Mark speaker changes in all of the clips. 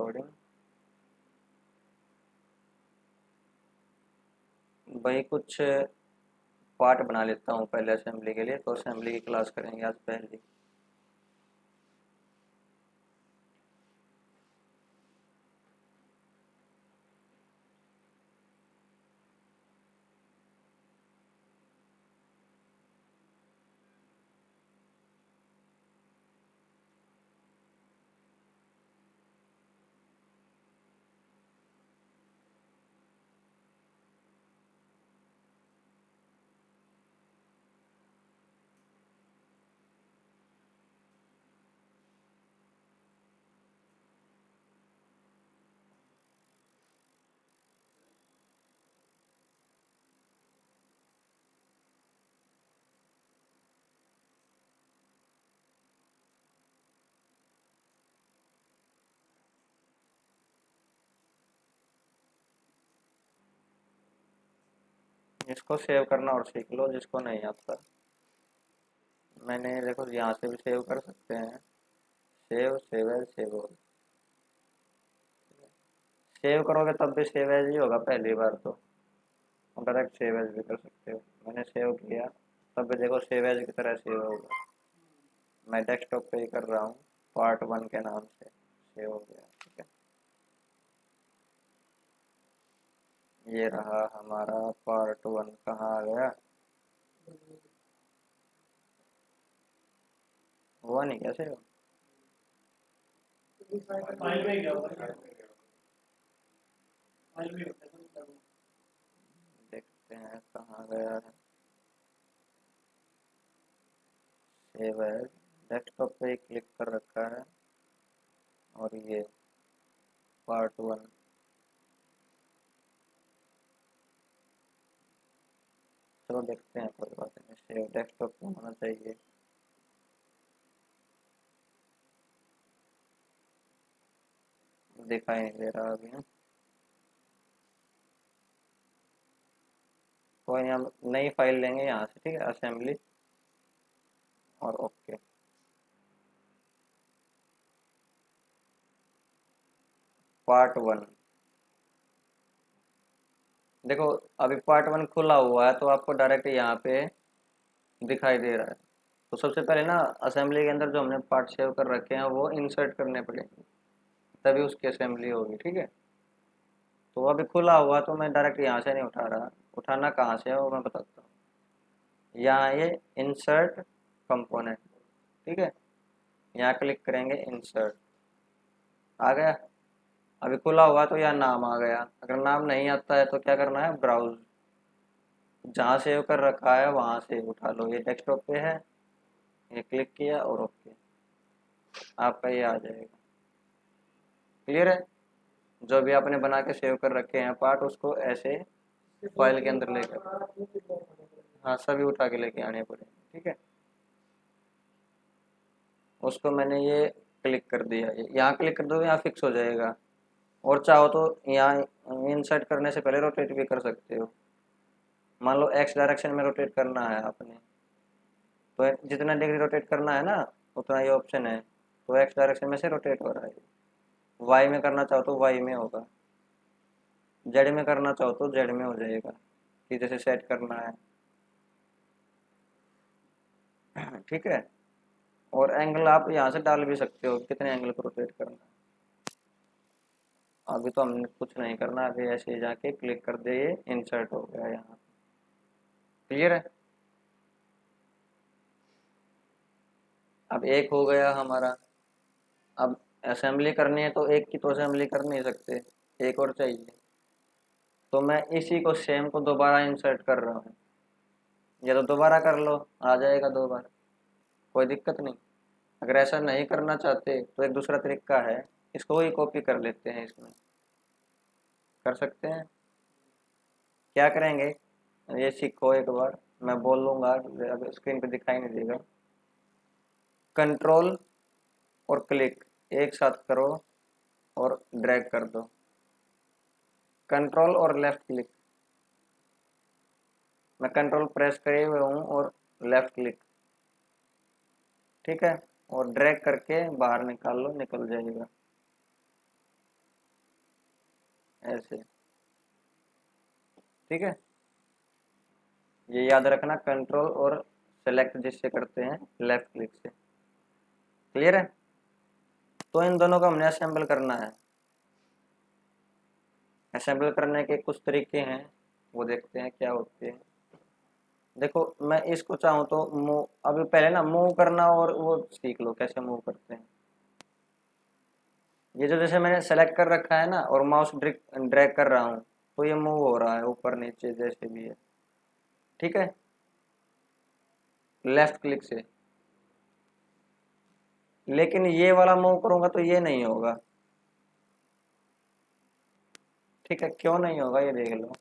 Speaker 1: Recording. भाई कुछ part बना लेता हूँ पहले असेंबली के लिए, तो असेंबली की क्लास करेंगे आज पहले। इसको सेव करना और सीख लो जिसको नहीं आता। मैंने देखो यहाँ से भी सेव कर सकते हैं, सेव एज सेव हो। सेव करोगे तब भी सेव एज ही होगा पहली बार तो, डायरेक्ट सेव एज भी कर सकते हो। मैंने सेव किया तब भी देखो सेव एज की तरह सेव होगा। मैं डेस्कटॉप पे ही कर रहा हूँ, पार्ट 1 के नाम से सेव हो गया। ठीक है, ये रहा हमारा पार्ट 1। कहाँ आ गया? हुआ नहीं कैसे हो? देखते हैं कहाँ गया है। सेव एज, डेस्कटॉप पे ही क्लिक कर रखा है, और ये पार्ट 1। चलो देखते हैं, कोई बात नहीं, सेव डेस्कटॉप पे होना चाहिए। दिखाई नहीं दे रहा अभी। कोई नहीं, हम नई फाइल लेंगे यहाँ से, ठीक है, असेंबली और ओके। पार्ट 1 देखो, अभी पार्ट 1 खुला हुआ है तो आपको डायरेक्ट यहाँ पे दिखाई दे रहा है। तो सबसे पहले ना असेंबली के अंदर जो हमने पार्ट सेव कर रखे हैं वो इंसर्ट करने पड़ेंगे, तभी उसकी असेंबली होगी। ठीक है, तो अभी खुला हुआ तो मैं डायरेक्ट यहाँ से नहीं उठा रहा। उठाना कहाँ से है वो मैं बताता हूँ। यहाँ ये इंसर्ट कंपोनेंट, ठीक है, यहाँ क्लिक करेंगे, इंसर्ट आ गया। अभी खुला हुआ तो यहाँ नाम आ गया। अगर नाम नहीं आता है तो क्या करना है, ब्राउज, जहाँ सेव कर रखा है वहाँ से उठा लो। ये डेस्कटॉप पे है, ये क्लिक किया और ओके, आपका ये आ जाएगा। क्लियर है? जो भी आपने बना के सेव कर रखे हैं पार्ट, उसको ऐसे फाइल के अंदर लेकर, हाँ सभी उठा के लेके आने पड़ेंगे। ठीक है, उसको मैंने ये क्लिक कर दिया, यहाँ क्लिक कर दो, यहाँ फिक्स हो जाएगा। और चाहो तो यहाँ इंसर्ट करने से पहले रोटेट भी कर सकते हो। मान लो एक्स डायरेक्शन में रोटेट करना है आपने, तो जितना डिग्री रोटेट करना है ना उतना ये ऑप्शन है, तो एक्स डायरेक्शन में से रोटेट हो रहा है। वाई में करना चाहो तो वाई में होगा, जेड में करना चाहो तो जेड में हो जाएगा, कि जैसे सेट करना है। ठीक है, और एंगल आप यहाँ से डाल भी सकते हो, कितने एंगल को रोटेट करना है। अभी तो हमने कुछ नहीं करना, अभी ऐसे ही जाके क्लिक कर दे, ये इंसर्ट हो गया यहाँ। क्लियर है? अब एक हो गया हमारा। अब असेंबली करनी है तो एक की तो असेंबली कर नहीं सकते, एक और चाहिए। तो मैं इसी को सेम को दोबारा इंसर्ट कर रहा हूँ, या तो दोबारा कर लो, आ जाएगा 2 बार, कोई दिक्कत नहीं। अगर ऐसा नहीं करना चाहते तो एक दूसरा तरीका है, इसको ही कॉपी कर लेते हैं, इसमें कर सकते हैं। क्या करेंगे, ये सीखो एक बार, मैं बोल लूँगा, अब स्क्रीन पे दिखाई नहीं देगा। कंट्रोल और क्लिक एक साथ करो और ड्रैग कर दो, कंट्रोल और लेफ्ट क्लिक। मैं कंट्रोल प्रेस करे हुए हूँ और लेफ्ट क्लिक, ठीक है, और ड्रैग करके बाहर निकाल लो, निकल जाएगा। ऐसे। ठीक है, ये याद रखना, कंट्रोल और सेलेक्ट जिससे करते हैं लेफ्ट क्लिक से। क्लियर है? तो इन दोनों को हमने असेंबल करना है। असेंबल करने के कुछ तरीके हैं, वो देखते हैं क्या होते हैं। देखो मैं इसको चाहूँ तो मूव, अभी पहले ना मूव करना और वो सीख लो कैसे मूव करते हैं। ये जो जैसे मैंने सेलेक्ट कर रखा है ना और माउस ड्रैग कर रहा हूँ तो ये मूव हो रहा है ऊपर नीचे जैसे भी है। ठीक है, लेफ्ट क्लिक से। लेकिन ये वाला मूव करूंगा तो ये नहीं होगा। ठीक है, क्यों नहीं होगा ये देख लो।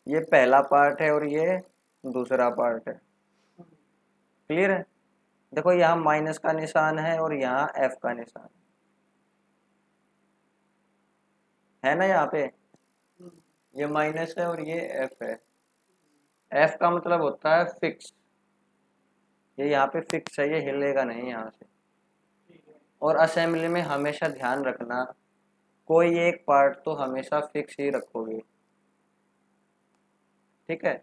Speaker 1: ये पहला पार्ट है और ये दूसरा पार्ट है। क्लियर है? देखो यहाँ माइनस का निशान है और यहाँ एफ का निशान है ना यहाँ पे। ये माइनस है और ये एफ है। एफ का मतलब होता है फिक्स। ये यहाँ पे फिक्स है, ये हिलेगा नहीं यहाँ से। और असेंबली में हमेशा ध्यान रखना, कोई एक पार्ट तो हमेशा फिक्स ही रखोगे। ठीक है,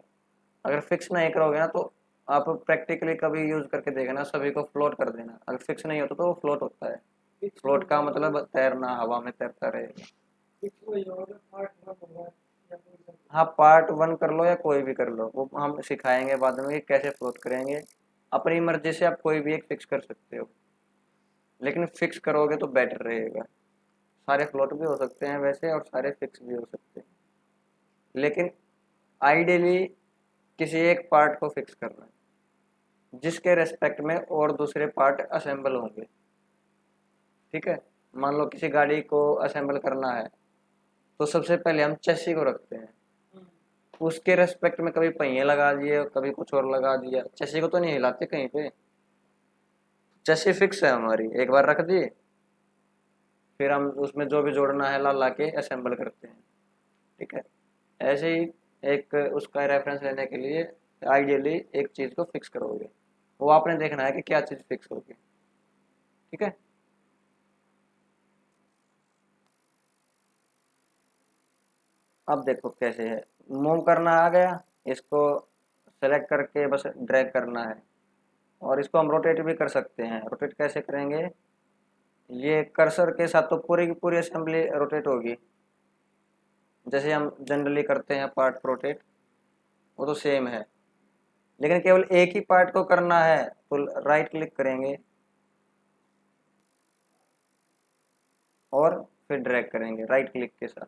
Speaker 1: अगर फिक्स नहीं करोगे ना तो आप प्रैक्टिकली कभी यूज करके देखना, सभी को फ्लोट कर देना। अगर फिक्स नहीं होता तो वो फ्लोट होता है। फ्लोट का मतलब तैरना, हवा में तैरता रहेगा। हाँ, पार्ट 1 कर लो या कोई भी कर लो, वो हम सिखाएंगे बाद में कि कैसे फ्लोट करेंगे। अपनी मर्जी से आप कोई भी एक फिक्स कर सकते हो, लेकिन फिक्स करोगे तो बेटर रहेगा। सारे फ्लोट भी हो सकते हैं वैसे और सारे फिक्स भी हो सकते हैं, लेकिन आइडियली किसी एक पार्ट को फिक्स करना है जिसके रेस्पेक्ट में और दूसरे पार्ट असेंबल होंगे। ठीक है, मान लो किसी गाड़ी को असेंबल करना है तो सबसे पहले हम चेसी को रखते हैं, उसके रेस्पेक्ट में कभी पहिए लगा दिए कभी कुछ और लगा दिया, चेसी को तो नहीं हिलाते कहीं पे। चेसी फिक्स है हमारी, एक बार रख दिए फिर हम उसमें जो भी जोड़ना है ला ला के असेंबल करते हैं। ठीक है, ऐसे ही एक उसका रेफरेंस लेने के लिए आइडियली एक चीज़ को फिक्स करोगे, वो आपने देखना है कि क्या चीज़ फिक्स होगी। ठीक है, अब देखो कैसे है। मूव करना आ गया, इसको सेलेक्ट करके बस ड्रैग करना है, और इसको हम रोटेट भी कर सकते हैं। रोटेट कैसे करेंगे, ये कर्सर के साथ तो पूरी की पूरी असेंबली रोटेट होगी, जैसे हम जनरली करते हैं पार्ट रोटेट, वो तो सेम है। लेकिन केवल एक ही पार्ट को करना है तो राइट क्लिक करेंगे और फिर ड्रैग करेंगे राइट क्लिक के साथ।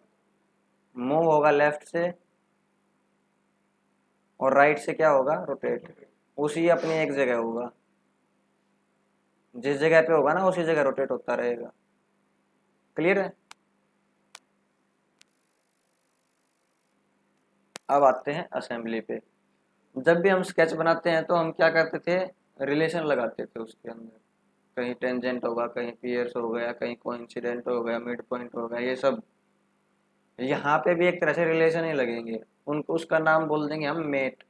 Speaker 1: मूव होगा लेफ्ट से और राइट से क्या होगा, रोटेट। उसी अपनी एक जगह होगा, जिस जगह पे होगा ना उसी जगह रोटेट होता रहेगा। क्लियर है? अब आते हैं असेंबली पे। जब भी हम स्केच बनाते हैं तो हम क्या करते थे, रिलेशन लगाते थे उसके अंदर। कहीं टेंजेंट होगा, कहीं पियर्स हो गया, कहीं कोइंसिडेंट हो गया, मिड पॉइंट हो गया, ये सब यहाँ पे भी एक तरह से रिलेशन ही लगेंगे। उनको उसका नाम बोल देंगे हम मेट।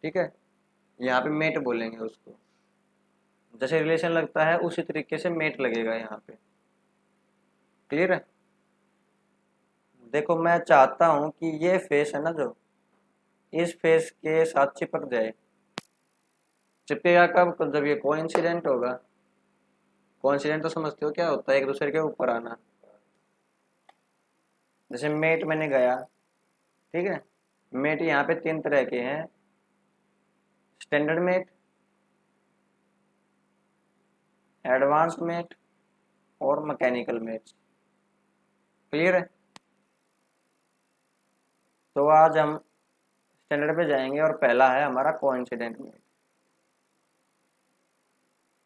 Speaker 1: ठीक है, यहाँ पे मेट बोलेंगे उसको। जैसे रिलेशन लगता है उसी तरीके से मेट लगेगा यहाँ पे। क्लियर है? देखो मैं चाहता हूँ कि ये फेस है ना जो, इस फेस के साथ चिपक जाए। चिपकेगा कब, तो जब ये कोइंसिडेंट होगा। कोइंसिडेंट तो समझते हो क्या होता है, एक दूसरे के ऊपर आना। जैसे मेट मैंने गया, ठीक है, मेट यहाँ पे 3 तरह के हैं, स्टैंडर्ड मेट, एडवांस मेट और मैकेनिकल मेट। क्लियर है? तो आज हम स्टैंडर्ड पे जाएंगे और पहला है हमारा कोइंसिडेंट मेट।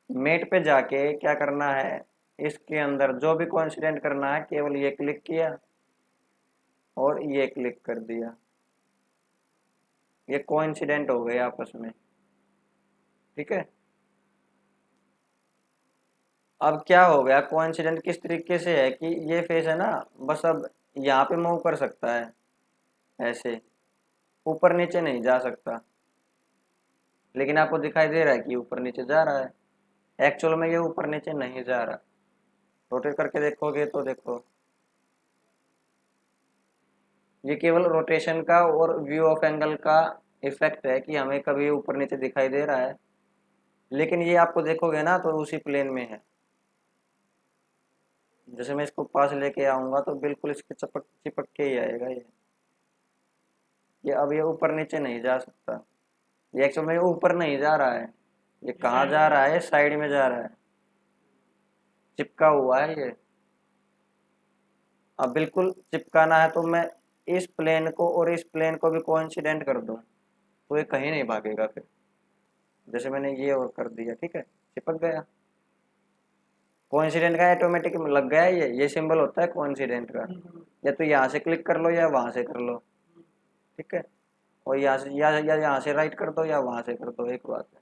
Speaker 1: मेट पे जाके क्या करना है, इसके अंदर जो भी कोइंसिडेंट करना है केवल ये क्लिक किया और ये क्लिक कर दिया, ये कोइंसिडेंट हो गए आपस में। ठीक है, अब क्या हो गया, कोइंसिडेंट किस तरीके से है कि ये फेस है ना, बस अब यहाँ पे मूव कर सकता है ऐसे, ऊपर नीचे नहीं जा सकता। लेकिन आपको दिखाई दे रहा है कि ऊपर नीचे जा रहा है, एक्चुअल में ये ऊपर नीचे नहीं जा रहा। रोटेट करके देखोगे तो देखो, ये केवल रोटेशन का और व्यू ऑफ एंगल का इफेक्ट है कि हमें कभी ऊपर नीचे दिखाई दे रहा है, लेकिन ये आपको देखोगे ना तो उसी प्लेन में है। जैसे मैं इसको पास लेके आऊंगा तो बिल्कुल इसके चपक चिपक के ही आएगा ये अब ये ऊपर नीचे नहीं जा सकता। ये एक्चुअल में ऊपर नहीं जा रहा है, ये कहाँ जा रहा है, साइड में जा रहा है, चिपका हुआ है ये। अब बिल्कुल चिपकाना है तो मैं इस प्लेन को और इस प्लेन को भी कोइंसिडेंट कर दूं तो ये कहीं नहीं भागेगा फिर। जैसे मैंने ये और कर दिया, ठीक है, चिपक गया। कोइंसिडेंट का ऑटोमेटिक लग गया है, ये सिंबल होता है कोइंसिडेंट का। या तो यहाँ से क्लिक कर लो या वहां से कर लो, ठीक है। और यहाँ से या यहाँ से राइट कर दो या वहां से कर दो, एक बात है।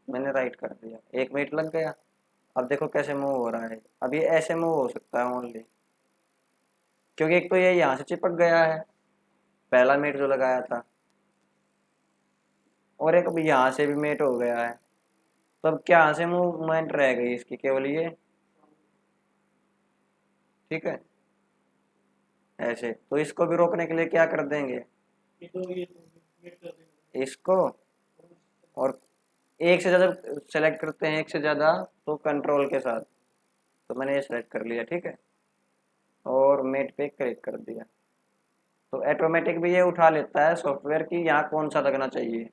Speaker 1: मैंने राइट कर दिया, 1 मिनट लग गया। अब देखो कैसे मूव हो रहा है। अब ये ऐसे मूव हो सकता है ओनली, क्योंकि एक तो ये यहाँ से चिपक गया है पहला मेट जो लगाया था, और एक अभी यहाँ से भी मेट हो गया है। तो अब क्या यहाँ से मूवमेंट रह गई इसकी, केवल ये, ठीक है। ऐसे तो इसको भी रोकने के लिए क्या कर देंगे, इसको, और एक से ज़्यादा सेलेक्ट करते हैं, एक से ज़्यादा तो कंट्रोल के साथ। तो मैंने ये सेलेक्ट कर लिया, ठीक है, और मेट पे क्लिक कर दिया। तो ऑटोमेटिक भी ये उठा लेता है सॉफ्टवेयर की यहाँ कौन सा लगना चाहिए।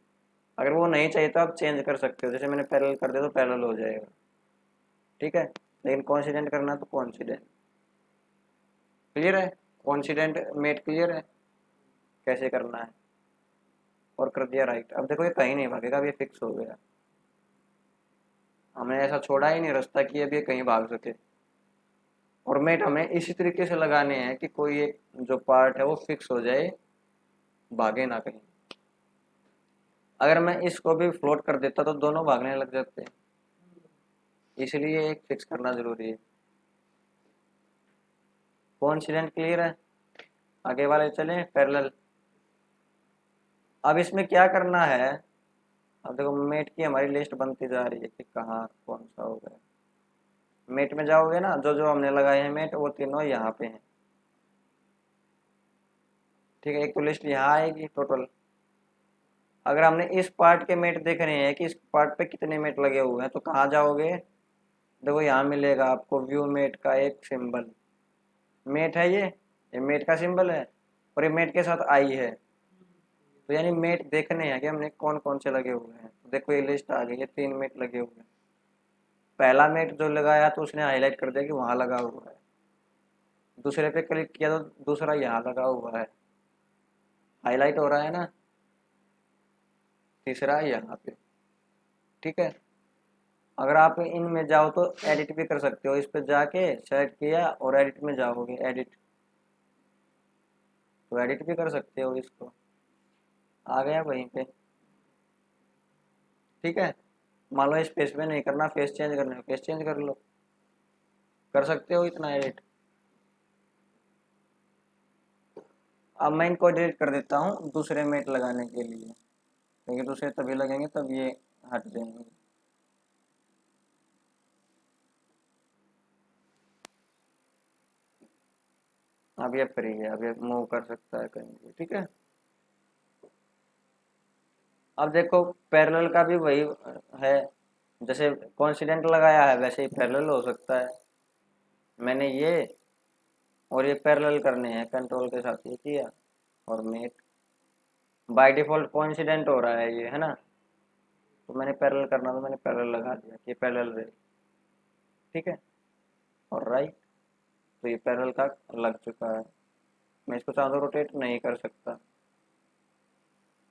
Speaker 1: अगर वो नहीं चाहिए तो आप चेंज कर सकते हो, जैसे मैंने पैरेलल कर दिया तो पैरेलल हो जाएगा, ठीक है। लेकिन कॉन्सिडेंट करना तो कॉन्सिडेंट। क्लियर है, कॉन्सिडेंट मेट क्लियर है कैसे करना है। और कर दिया राइट। अब देखो ये कहीं नहीं भागेगा, अब ये फिक्स हो गया। हमने ऐसा छोड़ा ही नहीं रास्ता कि अब ये कहीं भाग सके। और मेट हमें इसी तरीके से लगाने हैं कि कोई एक जो पार्ट है वो फिक्स हो जाए, भागे ना कहीं। अगर मैं इसको भी फ्लोट कर देता तो दोनों भागने लग जाते हैं, इसलिए एक फिक्स करना जरूरी है। कोइंसिडेंट क्लियर है, आगे वाले चलें पैरेलल। अब इसमें क्या करना है, अब देखो मेट की हमारी लिस्ट बनती जा रही है कि कहाँ कौन सा होगा। मेट में जाओगे ना, जो जो हमने लगाए हैं मेट वो तीनों यहाँ पे हैं, ठीक है। एक तो लिस्ट यहाँ आएगी टोटल। अगर हमने इस पार्ट के मेट देख रहे हैं कि इस पार्ट पे कितने मेट लगे हुए हैं तो कहाँ जाओगे, देखो यहाँ मिलेगा आपको व्यू मेट का एक सिंबल। मेट है ये मेट का सिंबल है, और ये मेट के साथ आई है। तो यानी मेट देखने हैं कि हमने कौन कौन से लगे हुए हैं। तो देखो ये लिस्ट आ गई है, 3 मेट लगे हुए हैं। पहला मेट जो लगाया तो उसने हाईलाइट कर दिया कि वहां लगा हुआ है। दूसरे पे क्लिक किया तो दूसरा यहाँ लगा हुआ है, हाईलाइट हो रहा है ना। तीसरा यहाँ पे, ठीक है। अगर आप इनमें जाओ तो एडिट भी कर सकते हो, इस पे जाके सेलेक्ट किया और एडिट में जाओगे, एडिट, तो एडिट भी कर सकते हो इसको। आ गया वहीं पे, ठीक है। मान लो इस फेस पे नहीं करना, फेस चेंज करना है, फेस चेंज कर लो, कर सकते हो इतना एडिट। अब मैं इनको डिलीट कर देता हूँ दूसरे मेट लगाने के लिए, क्योंकि दूसरे तभी लगेंगे तब ये हट जाएंगे। अब ये फ्री है, अब ये मूव कर सकता है कहीं भी, ठीक है। अब देखो पैरेलल का भी वही है, जैसे कोइंसिडेंट लगाया है वैसे ही पैरेलल हो सकता है। मैंने ये और ये पैरेलल करने हैं, कंट्रोल के साथ ये किया और मेट। बाय डिफॉल्ट कोइंसिडेंट हो रहा है ये, है ना। तो मैंने पैरेलल करना तो मैंने पैरेलल लगा दिया कि पैरेलल रहे, ठीक है। और राइट, तो ये पैरेलल का लग चुका है। मैं इसको चाहूँ तो रोटेट नहीं कर सकता,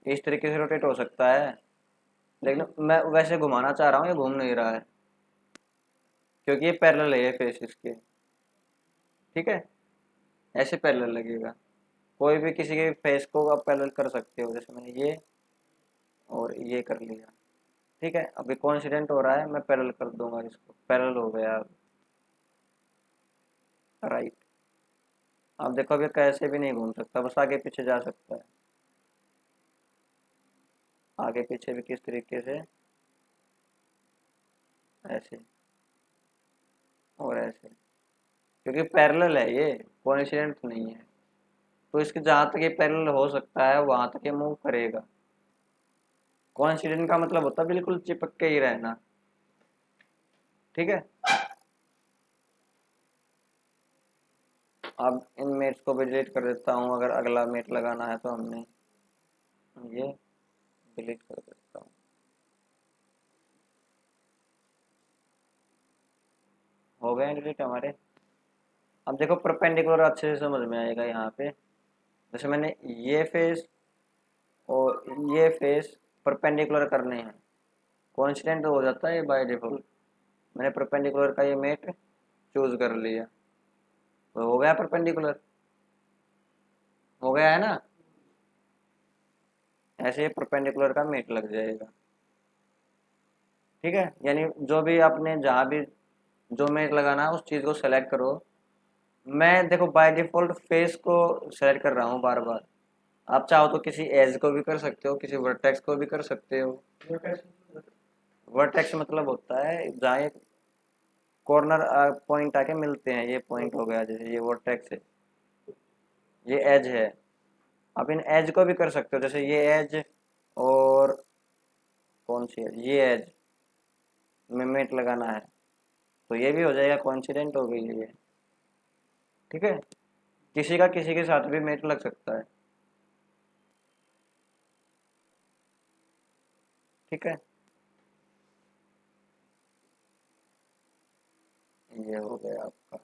Speaker 1: इस तरीके से रोटेट हो सकता है, लेकिन मैं वैसे घुमाना चाह रहा हूँ, ये घूम नहीं रहा है क्योंकि ये पैरेलल है ये फेस इसके, ठीक है। ऐसे पैरेलल लगेगा, कोई भी किसी के फेस को आप पैरेलल कर सकते हो, जैसे मैंने ये और ये कर लिया, ठीक है। अभी कोइंसिडेंट हो रहा है, मैं पैरेलल कर दूंगा इसको, पैरेलल हो गया अब, राइट। अब देखो अभी कैसे भी नहीं घूम सकता, बस आगे पीछे जा सकता है। आगे पीछे भी किस तरीके से, ऐसे, और ऐसे, क्योंकि पैरेलल है ये, कोइंसिडेंट नहीं है। तो इसके जहां तक ये पैरेलल हो सकता है वहां तक ये मूव करेगा। कोइंसिडेंट का मतलब होता है बिल्कुल चिपक के ही रहना। ठीक है। अब इन मेट्स को भी डिलीट कर देता हूँ, अगर अगला मेट लगाना है तो हमने ये डिलीट कर देता हूँ। हो गए डिलीट हमारे। अब देखो परपेंडिकुलर अच्छे से समझ में आएगा यहाँ पे। जैसे मैंने ये फेस और ये फेस परपेंडिकुलर करने हैं, कोइंसिडेंट हो जाता है बाय डिफॉल्ट। मैंने परपेंडिकुलर का ये मेट चूज कर लिया, तो हो गया परपेंडिकुलर, हो गया है ना। ऐसे ही परपेंडिकुलर का मेट लग जाएगा। ठीक है, यानी जो भी आपने जहाँ भी जो मेट लगाना है उस चीज़ को सेलेक्ट करो। मैं देखो बाय डिफॉल्ट फेस को सेलेक्ट कर रहा हूँ बार बार। आप चाहो तो किसी एज को भी कर सकते हो, किसी वर्टेक्स को भी कर सकते हो। वर्टेक्स मतलब होता है जहाँ एक कॉर्नर पॉइंट आके मिलते हैं, ये पॉइंट हो गया, जैसे ये वर्टेक्स है, ये एज है। आप इन एज को भी कर सकते हो, जैसे ये एज और कौन सी एज, ये एज में मेट लगाना है तो ये भी हो जाएगा, कोइंसिडेंट हो गई है ये। ठीक है, किसी का किसी के साथ भी मेट लग सकता है। ठीक है, ये हो गया आपका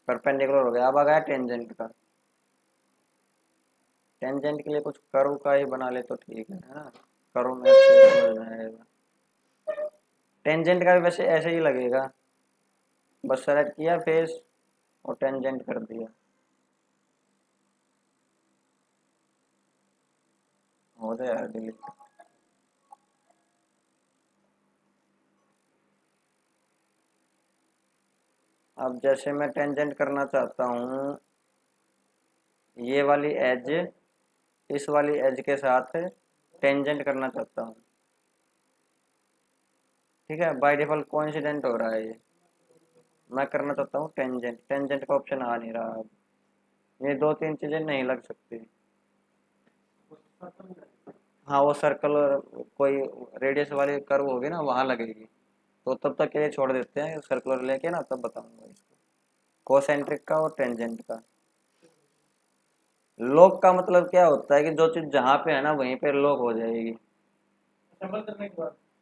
Speaker 1: परपेंडिकुलर हो गया। अब आ गया टेंजेंट का। टेंजेंट के लिए कुछ कर्व का ही बना ले तो ठीक है ना, कर्व में अच्छे से समझ में आएगा। टेंजेंट का भी वैसे ऐसे ही लगेगा, बस सेलेक्ट किया फेस और टेंजेंट कर दिया, हो गया डिलीट। अब जैसे मैं टेंजेंट करना चाहता हूँ ये वाली एज इस वाली एज के साथ टेंजेंट करना चाहता हूँ। ठीक है, बाय डिफॉल्ट कोइंसिडेंट हो रहा है ये, मैं करना चाहता हूँ टेंजेंट, टेंजेंट का ऑप्शन आ नहीं रहा। अब ये दो तीन चीजें नहीं लग सकती। हाँ वो सर्कल और कोई रेडियस वाली कर्व होगी ना वहां लगेगी। तो तब तक के लिए छोड़ देते हैं, सर्कुलर लेके ना तब बताऊंगा इसको, कोसेंट्रिक का और टेंजेंट का। लॉक का मतलब क्या होता है कि जो चीज जहां पे है ना वहीं पे लॉक हो जाएगी।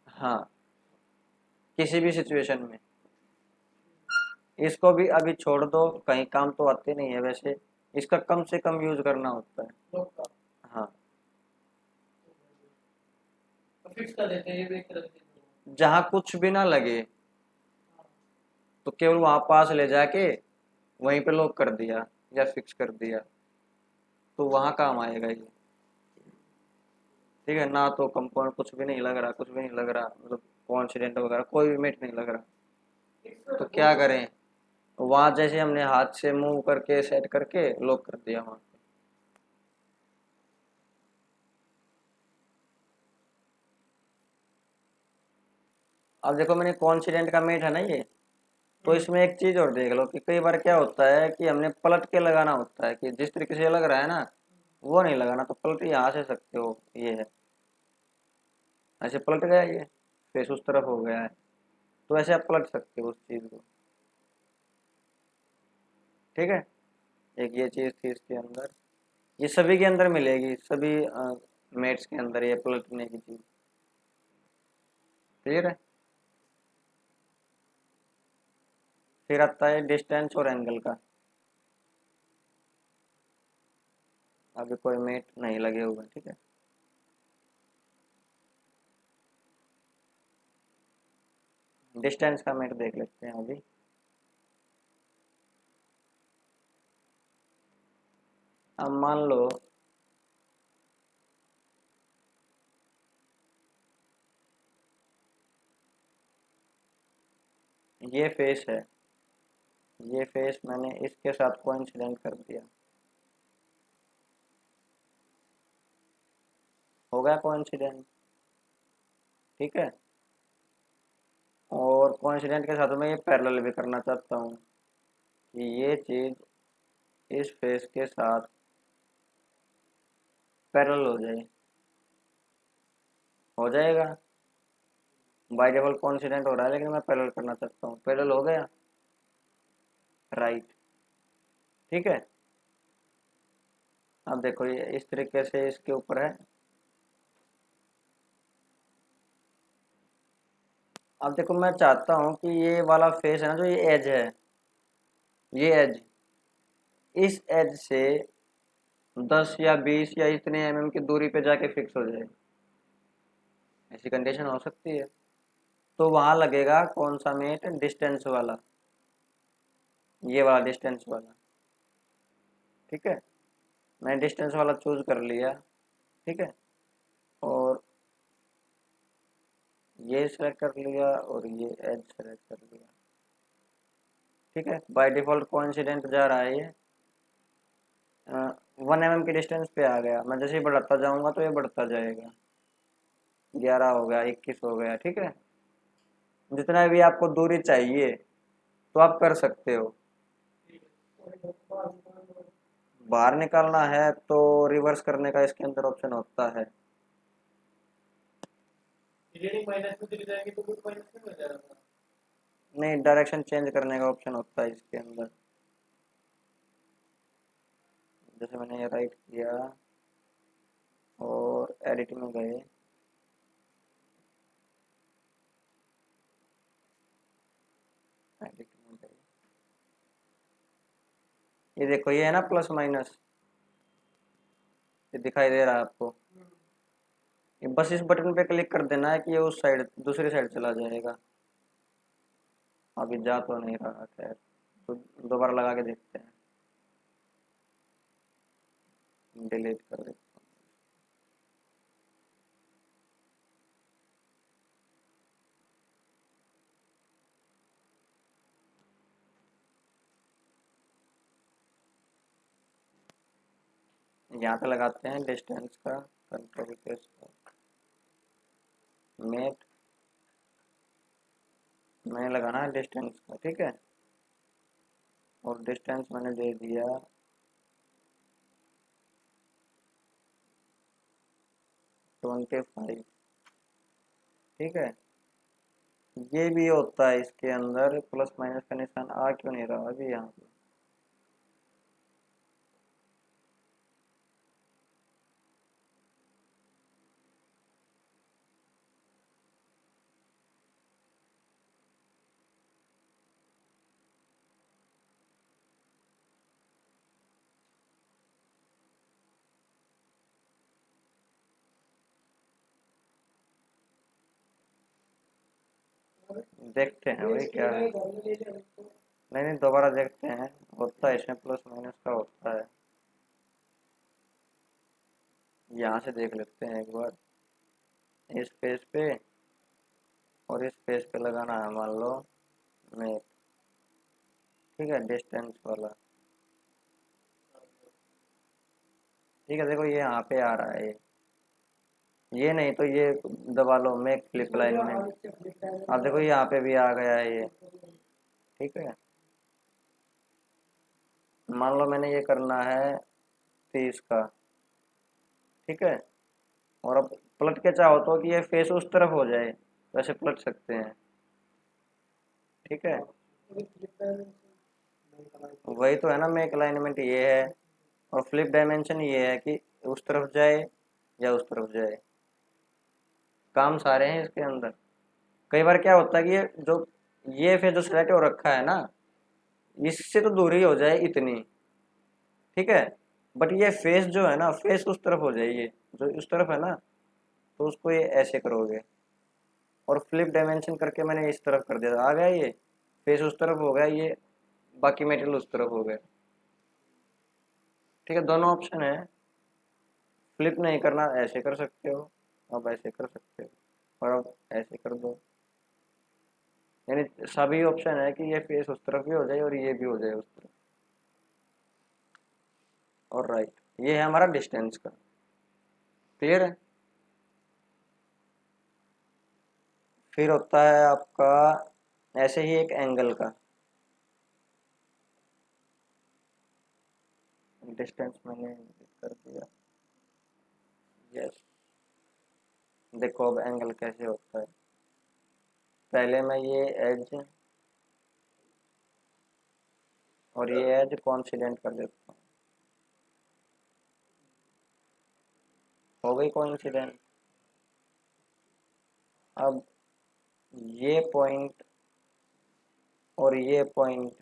Speaker 1: हाँ, किसी भी सिचुएशन में। इसको भी अभी छोड़ दो, कहीं काम तो आते नहीं है वैसे, इसका कम से कम यूज करना होता है। हाँ, जहाँ कुछ भी ना लगे तो केवल वहां पास ले जाके वहीं पे लॉक कर दिया या फिक्स कर दिया, तो वहां काम आएगा ये। ठीक है ना, तो कंपाउंड कुछ भी नहीं लग रहा, कुछ भी नहीं लग रहा, मतलब कॉन्सिडेंट वगैरह कोई भी मेट नहीं लग रहा, तो क्या करें, वहां जैसे हमने हाथ से मूव करके सेट करके लॉक कर दिया वहां। अब देखो मैंने कॉन्सिडेंट का मेट है ना ये, तो इसमें एक चीज और देख लो कि कई बार क्या होता है कि हमने पलट के लगाना होता है, कि जिस तरीके से लग रहा है ना वो नहीं लगाना, तो पलट यहाँ से सकते हो, ये है, ऐसे पलट गया ये, फेस उस तरफ हो गया है, तो ऐसे आप पलट सकते हो उस चीज को। ठीक है, एक ये चीज थी इसके अंदर, ये सभी के अंदर मिलेगी, सभी मेट्स के अंदर ये पलटने की चीज। क्लियर है। फिर आता है डिस्टेंस और एंगल का। अभी कोई मेट नहीं लगे हुए, ठीक है। डिस्टेंस का मेट देख लेते हैं अभी। अब मान लो ये फेस है, ये फेस मैंने इसके साथ कोइंसिडेंट कर दिया, हो गया कोइंसिडेंट। ठीक है, और कोइंसिडेंट के साथ मैं ये पैरेलल भी करना चाहता हूँ कि ये चीज़ इस फेस के साथ पैरेलल हो जाएगा। बाय डिफॉल्ट कोइंसिडेंट हो रहा है लेकिन मैं पैरेलल करना चाहता हूँ, पैरेलल हो गया, राइट। ठीक है, अब देखो ये इस तरीके से इसके ऊपर है। अब देखो मैं चाहता हूँ कि ये वाला फेस है ना, जो ये एज है, ये एज इस एज से 10 या 20 या इतने की दूरी पे जाके फिक्स हो जाए, ऐसी कंडीशन हो सकती है। तो वहां लगेगा कौन सा मेट, डिस्टेंस वाला, ये वाला डिस्टेंस वाला। ठीक है, मैंने डिस्टेंस वाला चूज कर लिया। ठीक है, और ये सेलेक्ट कर लिया और ये एज सेलेक्ट कर लिया। ठीक है, बाय डिफॉल्ट कोइंसिडेंट जा रहा है ये 1 की डिस्टेंस पे आ गया। मैं जैसे ही बढ़ाता जाऊंगा तो ये बढ़ता जाएगा, 11 हो गया, 21 हो गया। ठीक है, जितना भी आपको दूरी चाहिए तो आप कर सकते हो। बाहर निकालना है तो रिवर्स करने का इसके अंदर ऑप्शन होता है। नहीं, डायरेक्शन चेंज करने का ऑप्शन होता है इसके अंदर। जैसे मैंने ये राइट किया और एडिट में गए, एडिट में गए, ये देखो ये है ना प्लस माइनस, ये दिखाई दे रहा है आपको। ये बस इस बटन पे क्लिक कर देना है कि ये उस साइड, दूसरी साइड चला जाएगा। अभी जा तो नहीं रहा, खैर तो दोबारा लगा के देखते हैं, डिलीट कर देते हैं। यहाँ पे लगाते हैं डिस्टेंस का, कंट्रोल के मेट, मैंने लगाना है डिस्टेंस का। ठीक है, और डिस्टेंस मैंने दे दिया 25। ठीक है, ये भी होता है इसके अंदर, प्लस माइनस का निशान आ क्यों नहीं रहा अभी यहाँ पे। देखते हैं वही क्या है। नहीं नहीं, दोबारा देखते हैं, होता है इसमें प्लस माइनस का होता है। यहाँ से देख लेते हैं एक बार, इस पेज पे और इस पेज पे लगाना है मान लो मेट। ठीक है, डिस्टेंस वाला। ठीक है, देखो ये यहाँ पे आ रहा है ये नहीं तो ये दबा लो मेक फ्लिप लाइन में। अब देखो यहाँ पे भी आ गया है ये। ठीक है, मान लो मैंने ये करना है 30 का। ठीक है, और अब पलट के चाहो तो कि ये फेस उस तरफ हो जाए, वैसे पलट सकते हैं। ठीक है, वही तो है ना, मेक अलाइनमेंट ये है, और फ्लिप डायमेंशन ये है कि उस तरफ जाए या उस तरफ जाए। काम सारे हैं इसके अंदर। कई बार क्या होता है कि ये फेस जो सिलेक्ट हो रखा है ना, इससे तो दूरी हो जाए इतनी। ठीक है, बट ये फेस जो है ना, फेस उस तरफ हो जाए, ये जो उस तरफ है ना, तो उसको ये ऐसे करोगे, और फ्लिप डायमेंशन करके मैंने इस तरफ कर दिया, आ गया ये फेस उस तरफ हो गया, ये बाकी मेटेरियल उस तरफ हो गया। ठीक है, दोनों ऑप्शन है। फ्लिप नहीं करना ऐसे कर सकते हो, अब ऐसे कर सकते हो, और अब ऐसे कर दो। यानी सभी ऑप्शन है कि ये फेस उस तरफ भी हो जाए और ये भी हो जाए उस तरफ। और राइट, ये है हमारा डिस्टेंस का। क्लियर है। फिर होता है आपका ऐसे ही एक एंगल का डिस्टेंस मैंने कर दिया। यस, देखो अब एंगल कैसे होता है। पहले मैं ये एज और ये एज कोइंसिडेंट कर देता हूँ। हो गई कोइंसिडेंट। अब ये पॉइंट और ये पॉइंट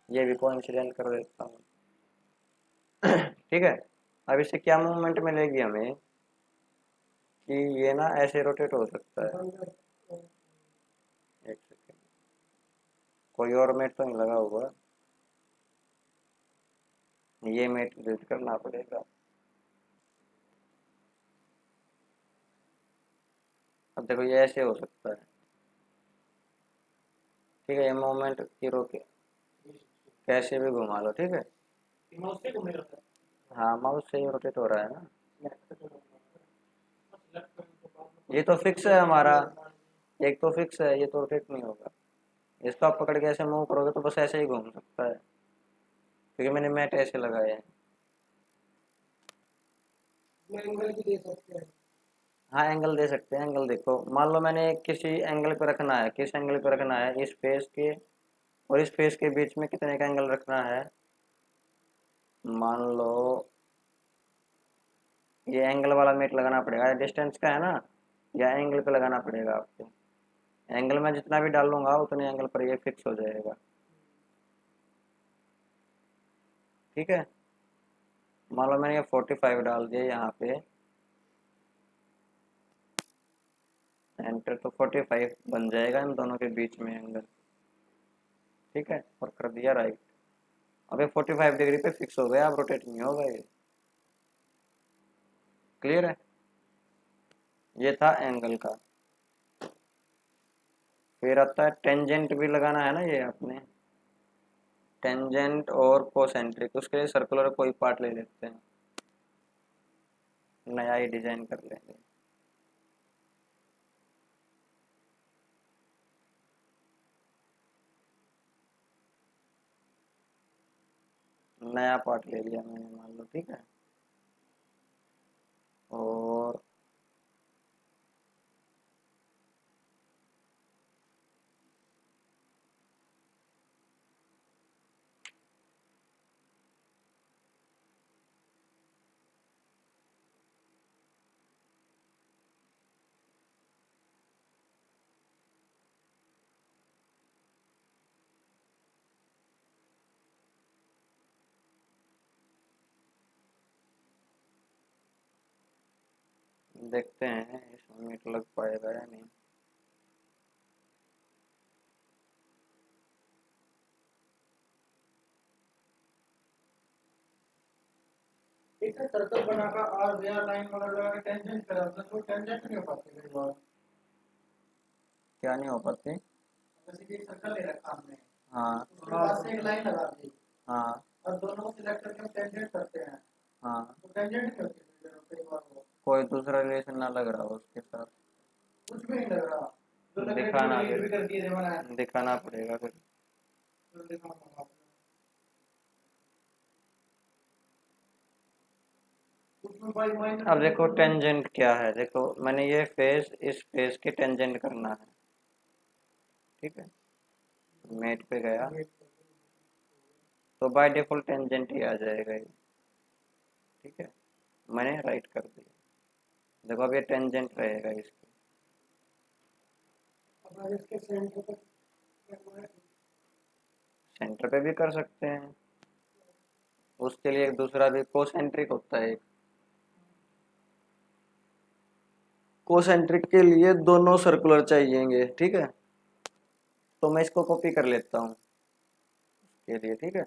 Speaker 1: ये भी कोइंसिडेंट कर देता हूँ। ठीक है। अब इससे क्या मूवमेंट मिलेगी हमें कि ये ना ऐसे रोटेट हो सकता है। एक सेकेंड, कोई और मेट तो नहीं लगा हुआ, ये मेट डिलीट करना पड़ेगा। अब देखो ये ऐसे हो सकता है। ठीक है, ये मूवमेंट की रोके कैसे भी घुमा लो। ठीक है,
Speaker 2: माउस से घूमे रहता
Speaker 1: हाँ माउस से ही रोटेट हो रहा है ना।
Speaker 2: है।
Speaker 1: ये तो फिक्स है हमारा, एक तो फिक्स है, ये तो रोटेट नहीं होगा। इसको आप पकड़ के ऐसे मूव करोगे तो बस ऐसे ही घूम सकता है, क्योंकि मैंने मैट ऐसे लगाए हैं।
Speaker 2: एंगल भी दे सकते हैं।
Speaker 1: हाँ एंगल दे सकते हैं। एंगल देखो, मान लो मैंने किसी एंगल पे रखना है, किस एंगल पे रखना है, इस फेस के और इस फेस के बीच में कितने का एंगल रखना है। मान लो ये एंगल वाला मेट लगाना पड़ेगा, डिस्टेंस का है ना, या एंगल पे लगाना पड़ेगा आपको। एंगल में जितना भी डालूंगा उतने एंगल पर ये फिक्स हो जाएगा। ठीक है, मान लो मैंने ये 45 डाल दिया यहाँ पे, एंटर, तो 45 बन जाएगा इन दोनों के बीच में एंगल। ठीक है, और कर दिया राइट। अब ये 45 डिग्री पे फिक्स हो गया, अब रोटेट नहीं होगा ये। क्लियर है, ये था एंगल का। फिर आता है टेंजेंट भी लगाना है ना ये आपने, टेंजेंट और कोसेंट्रिक। उसके लिए सर्कुलर कोई पार्ट ले लेते हैं, नया ही डिजाइन कर लेंगे। नया पार्ट ले लिया मैंने, मान लो। ठीक है, और देखते हैं इसमें मीट लग पाएगा या नहीं।
Speaker 2: एक सर्कल बनाकर आर या लाइन वगैरह लगा के टेंजेंट करा तो टेंजेंट नहीं हो पाते कई बार।
Speaker 1: क्या नहीं हो पाती।
Speaker 2: जैसे कि सर्कल ले रखा हमने,
Speaker 1: हाँ
Speaker 2: उसके पास से एक लाइन लगा दी
Speaker 1: हाँ
Speaker 2: और दोनों को सिलेक्ट करके हम टेंजेंट करते हैं,
Speaker 1: हाँ,
Speaker 2: तो टेंजेंट नहीं होती कई बार वो।
Speaker 1: कोई दूसरा रिलेशन ना लग रहा हो उसके साथ।
Speaker 2: कुछ भी नहीं लग रहा, जो लग रहा है कि
Speaker 1: दिखाना
Speaker 2: डिलीट
Speaker 1: फिर,
Speaker 2: भी कर दिए थे मैंने।
Speaker 1: दिखाना पड़ेगा फिर।
Speaker 2: तो दिखाऊंगा आपको। उसमें भाई माइनर
Speaker 1: अब देखो टेंजेंट क्या है, देखो मैंने ये फेस इस फेस के टेंजेंट करना है। ठीक है, मेट पे गया तो बाय डिफॉल्ट टेंजेंट ही आ जाएगा ये। ठीक है, मैंने राइट कर दिया। देखो अब ये टेंजेंट रहेगा इसके।
Speaker 2: अब इसके सेंटर पे
Speaker 1: सेंटर पे भी कर सकते हैं, उसके लिए एक दूसरा भी कोसेंट्रिक होता है एक। कोसेंट्रिक के लिए दोनों सर्कुलर चाहिएंगे। ठीक है, तो मैं इसको कॉपी कर लेता हूँ के लिए। ठीक है,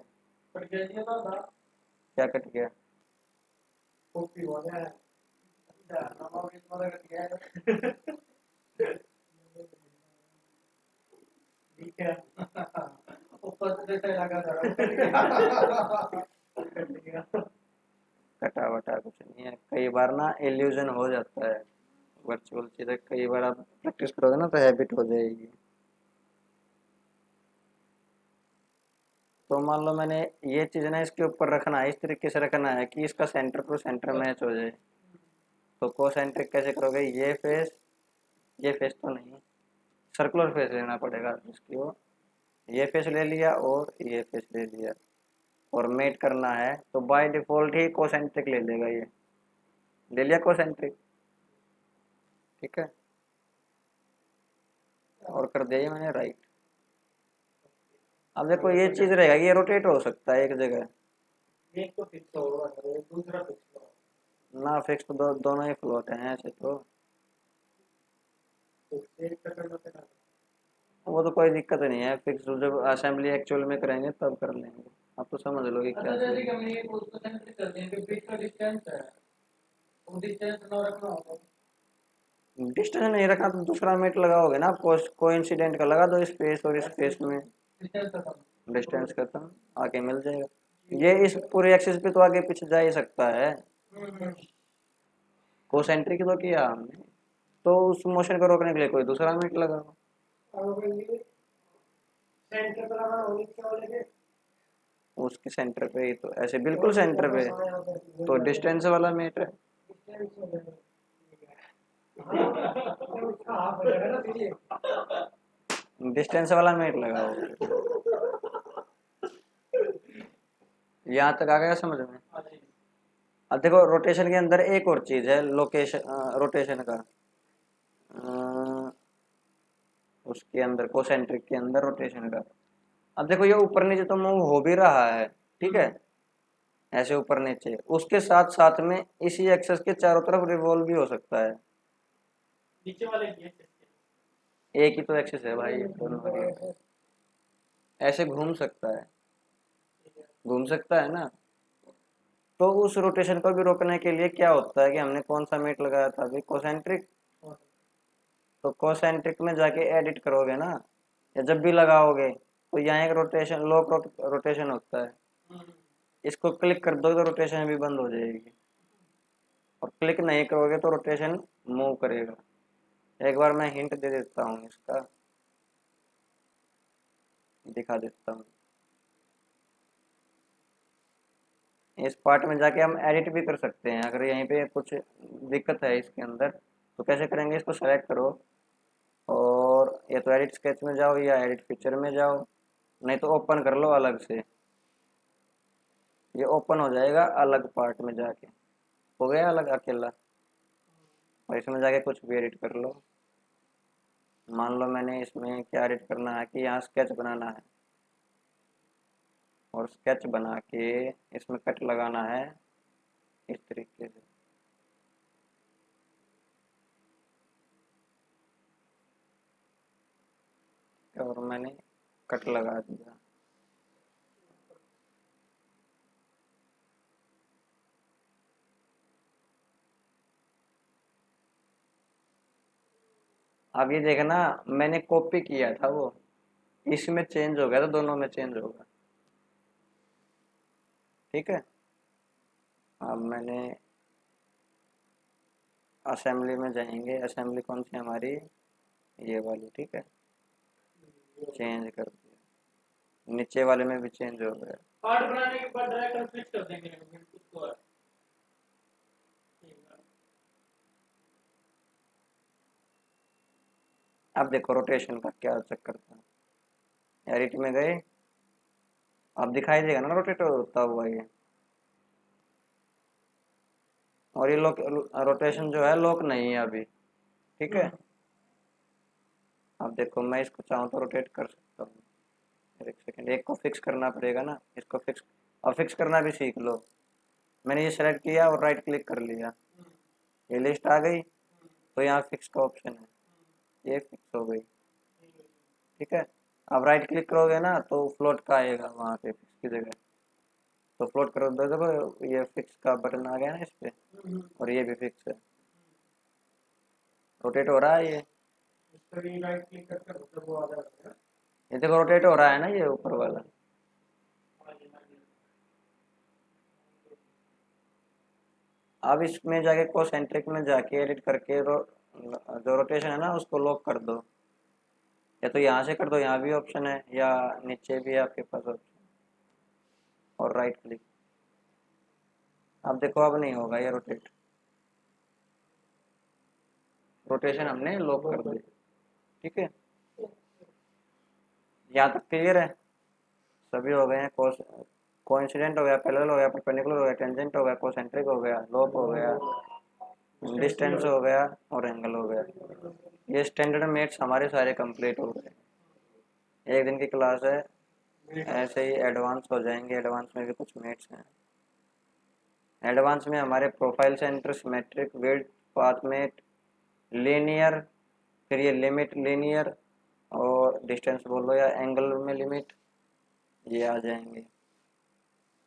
Speaker 2: कट गया ये था
Speaker 1: क्या कट गया।
Speaker 2: कॉपी हो गया है। नवा भी तुम्हारा कट गया है। ठीक है। ऊपर से जैसे लगा था वो कट गया। कट गया।
Speaker 1: कटा वटा कुछ नहीं है, कई बार ना इल्यूजन हो जाता है, वर्चुअल चीज़ें कई बार आप प्रैक्टिस करोगे ना तो हैबिट हो जाएगी। तो मान लो मैंने ये चीज़ ना इसके ऊपर रखना है, इस तरीके से रखना है कि इसका सेंटर टू सेंटर मैच हो जाए। तो कोसेंट्रिक कैसे करोगे, ये फेस तो नहीं, सर्कुलर फेस लेना पड़ेगा इसकी वो, ये फेस ले लिया और ये फेस ले लिया और मेट करना है तो बाय डिफॉल्ट ही कोसेंट्रिक ले लेगा, ये ले लिया कोसेंट्रिक। ठीक है, और कर दिया ये मैंने राइट। अब देखो ये चीज रहेगा, ये रोटेट हो सकता है एक जगह,
Speaker 2: एक तो फिक्स होगा दूसरा फिक्स होगा।
Speaker 1: ना फिक्स तो दोनों ही फ्लोट हैं ऐसे तो।
Speaker 2: तो एक करना पड़ेगा।
Speaker 1: वो तो कोई दिक्कत नहीं है, फिक्स जब असेंबली एक्चुअल में करेंगे तब कर लेंगे। आप तो समझ लो कि क्या
Speaker 2: अच्छा जैसे कि हमने ये उसको सेंटर कर दिया कि बीच का डिस्टेंस है, वो डिस्टेंस ना रखना होगा।
Speaker 1: डिस्टेंस नहीं रखना तो दूसरा मेट लगाओगे ना, कोइंसिडेंट का लगा दो स्पेस और स्पेस में
Speaker 2: डिस्टेंस खत्म।
Speaker 1: डिस्टेंस खत्म, आगे मिल जाएगा। ये इस पूरे एक्सिस पे तो आगे पीछे जा ही सकता है,
Speaker 2: हम्म।
Speaker 1: कोसेंट्रिक तो किया हमने, तो उस मोशन को रोकने के लिए कोई दूसरा मेट लगाओ।
Speaker 2: और ये सेंटर पर आना होगी क्या बोलेंगे?
Speaker 1: उसके सेंटर पे ही तो, ऐसे बिल्कुल सेंटर पे तो डिस्टेंस वाला मेट है,
Speaker 2: हाँ बोलेगा ना फिर ये।
Speaker 1: डिस्टेंस वाला मेट लगाओ। यहाँ तक आ गया समझ में।
Speaker 2: हाँ जी।
Speaker 1: अब देखो रोटेशन के अंदर एक और चीज है, लोकेशन रोटेशन का, अ, उसके अंदर कोसेंट्रिक के अंदर रोटेशन का। अब देखो ये ऊपर नीचे तो मूव हो भी रहा है, ठीक है, ऐसे ऊपर नीचे, उसके साथ साथ में इसी एक्सेस के चारों तरफ रिवॉल्व भी हो सकता है।
Speaker 2: नीचे वाले की
Speaker 1: एक ही तो एक्सेस है भाई दोनों के, ऐसे घूम सकता है, घूम सकता है ना। तो उस रोटेशन को भी रोकने के लिए क्या होता है कि हमने कौन सा मेट लगाया था अभी, कोसेंट्रिक। तो कोसेंट्रिक में जाके एडिट करोगे ना, या जब भी लगाओगे तो यहाँ एक रोटेशन लॉक रोटेशन होता है, इसको क्लिक कर दो तो रोटेशन भी बंद हो जाएगी, और क्लिक नहीं करोगे तो रोटेशन मूव करेगा। एक बार मैं हिंट दे देता हूँ इसका, दिखा देता हूँ। इस पार्ट में जाके हम एडिट भी कर सकते हैं, अगर यहीं पे कुछ दिक्कत है इसके अंदर तो कैसे करेंगे, इसको सेलेक्ट करो और या तो एडिट स्केच में जाओ या एडिट पिक्चर में जाओ, नहीं तो ओपन कर लो अलग से, ये ओपन हो जाएगा अलग पार्ट में जाके, हो गया अलग अकेला। और इसमें जाके कुछ भी एडिट कर लो। मान लो मैंने इसमें क्या एडिट करना है कि यहाँ स्केच बनाना है, और स्केच बना के इसमें कट लगाना है इस तरीके से, और मैंने कट लगा दिया। अब ये देखना, मैंने कॉपी किया था वो, इसमें चेंज हो गया तो दोनों में चेंज होगा। ठीक है, अब मैंने असेंबली में जाएंगे, असेंबली कौन सी हमारी, ये वाली, ठीक है, चेंज कर दिया, नीचे वाले में भी चेंज हो गया।
Speaker 2: कार्ड बनाने के बाद ड्रैग कर क्लिक कर देंगे उसको।
Speaker 1: अब देखो रोटेशन का क्या चक्कर था, एडिट में गए, अब दिखाई देगा ना रोटेट होता हुआ ये, और ये लोक रोटेशन जो है लॉक नहीं है अभी, ठीक है। अब देखो मैं इसको चाहूँ तो रोटेट कर सकता हूँ, एक सेकेंड, एक को फिक्स करना पड़ेगा ना, इसको फिक्स, अब फिक्स करना भी सीख लो। मैंने ये सेलेक्ट किया और राइट क्लिक कर लिया, ये लिस्ट आ गई, तो यहाँ फिक्स का ऑप्शन है, ये फिक्स हो गई, ठीक है। अब राइट क्लिक करोगे ना तो फ्लोट का आएगा वहाँ पे फिक्स की जगह, तो फ्लोट करो दो, देखो ये फिक्स का बटन आ गया ना इस पे, और ये भी फिक्स है, रोटेट हो रहा है ये,
Speaker 2: इस पर ही राइट क्लिक करके मतलब वो आ जाएगा।
Speaker 1: ये देखो रोटेट हो रहा है ना ये ऊपर वाला। अब इसमें जाके कोसेंट्रिक में जाके एडिट करके जो रोटेशन है ना उसको लॉक कर दो, या तो यहाँ से कर दो, यहाँ भी ऑप्शन है, या नीचे भी है आपके पास ऑप्शन, और राइट क्लिक। अब देखो अब नहीं होगा ये रोटेट, रोटेशन हमने लॉक कर दी। ठीक है, यहाँ तक क्लियर है? सभी हो गए हैं। कोइंसिडेंट हो गया, पैरेलल हो गया, परपेंडिकुलर हो गया, टेंजेंट हो गया, कोसेंट्रिक हो गया, लोप हो गया, डिस्टेंस हो गया, और एंगल हो गया। ये स्टैंडर्ड मेट्स हमारे सारे कंप्लीट हो गए। एक दिन की क्लास है, ऐसे ही एडवांस हो जाएंगे। एडवांस में भी कुछ मेट्स हैं। एडवांस में हमारे profile centre, symmetric, width, path मेट, लीनियर, फिर ये लिमिट लीनियर, और डिस्टेंस बोल लो या एंगल में लिमिट, ये आ जाएंगे।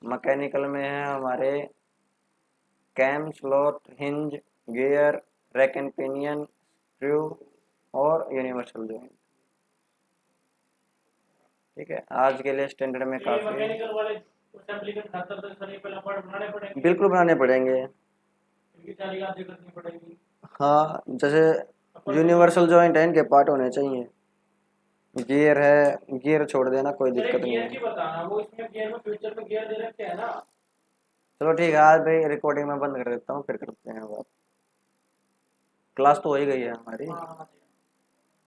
Speaker 1: मैकेनिकल में है हमारे cam, slot, hinge, gear, rack and pinion, screw, और यूनिवर्सल जॉइंट। ठीक है, आज के लिए स्टैंडर्ड में काफी है।
Speaker 2: मैकेनिकल वाले उस एप्लीकेशन खातर तो सर ये पहले पार्ट बनाने पड़ेंगे।
Speaker 1: बिल्कुल बनाने पड़ेंगे।
Speaker 2: इनकी सारी यादें करनी पड़ेगी।
Speaker 1: हाँ, जैसे यूनिवर्सल जॉइंट है, इनके पार्ट होने चाहिए। गियर है, गियर छोड़ देना, कोई
Speaker 2: सर
Speaker 1: दिक्कत नहीं
Speaker 2: गियर
Speaker 1: है।
Speaker 2: की बताना, वो इसमें गियर में फ्यूचर में गियर दे रखे हैं ना।
Speaker 1: चलो ठीक है, आज भाई रिकॉर्डिंग में बंद कर देता हूँ, फिर करते हैं बात। क्लास तो हो ही गई है हमारी।
Speaker 2: हाँ